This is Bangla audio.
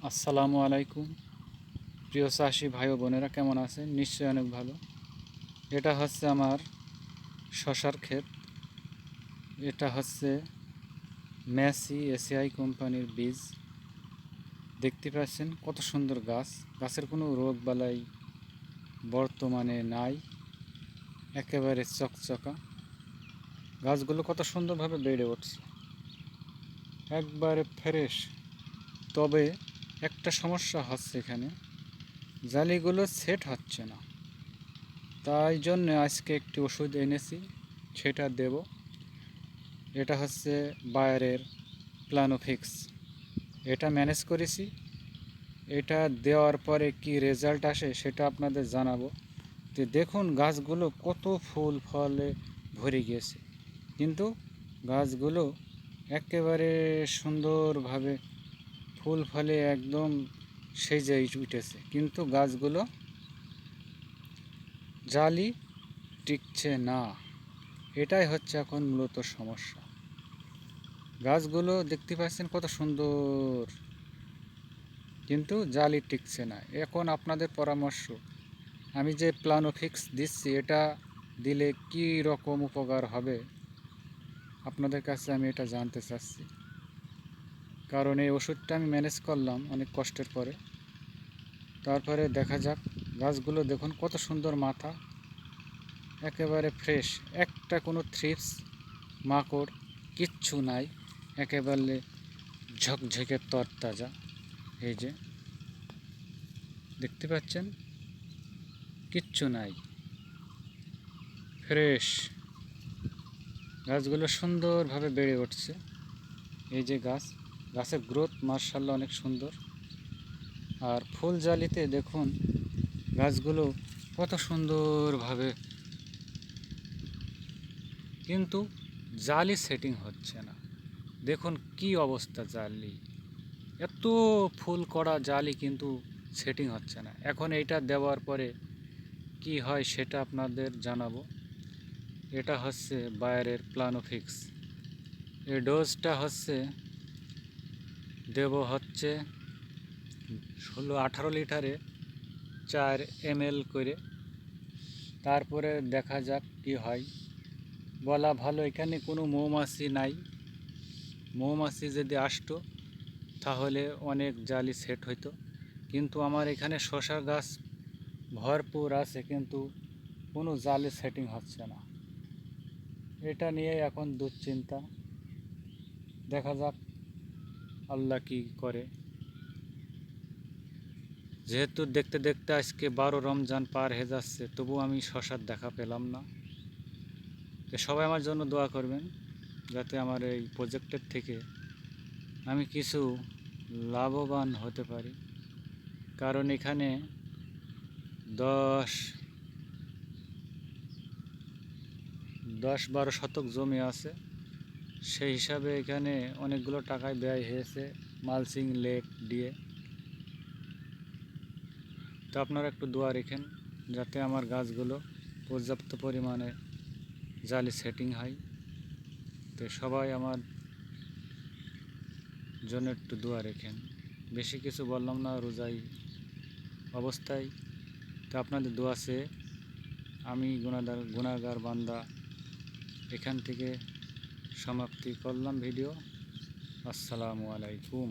আসসালামু আলাইকুম। প্রিয় চাষি ভাই ও বোনেরা, কেমন আছেন? নিশ্চয়ই অনেক ভালো। এটা হচ্ছে আমার শশার ক্ষেত। এটা হচ্ছে মেসি এসিআই কোম্পানির বীজ। দেখতে পাচ্ছেন কত সুন্দর গাছ। গাছের কোনো রোগ বালাই বর্তমানে নাই, একেবারে চকচকা। গাছগুলো কত সুন্দরভাবে বেড়ে উঠছে, একবারে ফ্রেশ। তবে একটা সমস্যা হচ্ছে, এখানে জালিগুলো সেট হচ্ছে না। তাই জন্য আজকে একটি ওষুধ এনেছি, সেটা দেব। এটা হচ্ছে বায়ারের প্লানোফিক্স। এটা ম্যানেজ করেছি। এটা দেওয়ার পরে কি রেজাল্ট আসে সেটা আপনাদের জানাবো। তো দেখুন গাছগুলো কত ফুল ফলে ভরে গিয়েছে, কিন্তু গাছগুলো একেবারে সুন্দরভাবে ফুল ফলে একদম সেজে উঠেছে, কিন্তু গাছগুলো জালি টিকছে না। এটাই হচ্ছে এখন মূলত সমস্যা। গাছগুলো দেখতে পাচ্ছেন কত সুন্দর, কিন্তু জালি টিকছে না। এখন আপনাদের পরামর্শ, আমি যে প্লানোফিক্স দিচ্ছি, এটা দিলে কি রকম উপকার হবে আপনাদের কাছে আমি এটা জানতে চাচ্ছি। কারণ এই ওষুধটা আমি ম্যানেজ করলাম অনেক কষ্টের পরে। তারপরে দেখা যাক, গাছগুলো দেখুন কত সুন্দর মাথা, একেবারে ফ্রেশ। একটা কোনো থ্রিপস মাকড় কিচ্ছু নাই, একেবারে ঝকঝকে তরতাজা। এই যে দেখতে পাচ্ছেন, কিচ্ছু নাই, ফ্রেশ। গাছগুলো সুন্দরভাবে বেড়ে উঠছে। এই যে গাছের গ্রোথ মার্শাল্লাহ অনেক সুন্দর। আর ফুল জালিতে দেখুন গাছগুলো কত সুন্দরভাবে, কিন্তু জালি সেটিং হচ্ছে না। দেখুন কি অবস্থা, জালি এত ফুল করা জালি কিন্তু সেটিং হচ্ছে না। এখন এইটা দেওয়ার পরে কি হয় সেটা আপনাদের জানাবো। এটা হচ্ছে বায়ারের প্লানোফিক্স। এই ডোজটা হচ্ছে দেব হচ্ছে 18 লিটারে 4 ml করে। তারপরে দেখা যাক কি হয়। বলা ভালো, এখানে কোনো মৌমাছি নাই। মৌমাছি যদি আসতো তাহলে অনেক জালি সেট হইতো, কিন্তু আমার এখানে শসা গাছ ভরপুর আছে, কিন্তু কোনো জালি সেটিং হচ্ছে না। এটা নিয়ে এখন দুশ্চিন্তা। দেখা যাক আল্লাহ কি করে। যেহেতু দেখতে দেখতে আজকে 12 রমজান পার হয়ে যাচ্ছে, তবু আমি শসার দেখা পেলাম না। তো সবাই আমার জন্য দোয়া করবেন, যাতে আমার এই প্রজেক্টের থেকে আমি কিছু লাভবান হতে পারি। কারণ এখানে 10-12 শতক জমি আছে। সেই হিসাবে এখানে অনেকগুলো টাকায় ব্যয় হয়েছে মালচিং লেক দিয়ে। তো আপনারা একটু দোয়া রেখেন, যাতে আমার গাছগুলো পর্যাপ্ত পরিমাণে জালি সেটিং হয়। তো সবাই আমার জন্য একটু দোয়া রেখেন। বেশি কিছু বললাম না, রোজাই অবস্থায়। তো আপনাদের দোয়া চেয়ে আমি গুনাহগার বান্দা এখান থেকে সমাপ্তি করলাম ভিডিও। আসসালামু আলাইকুম।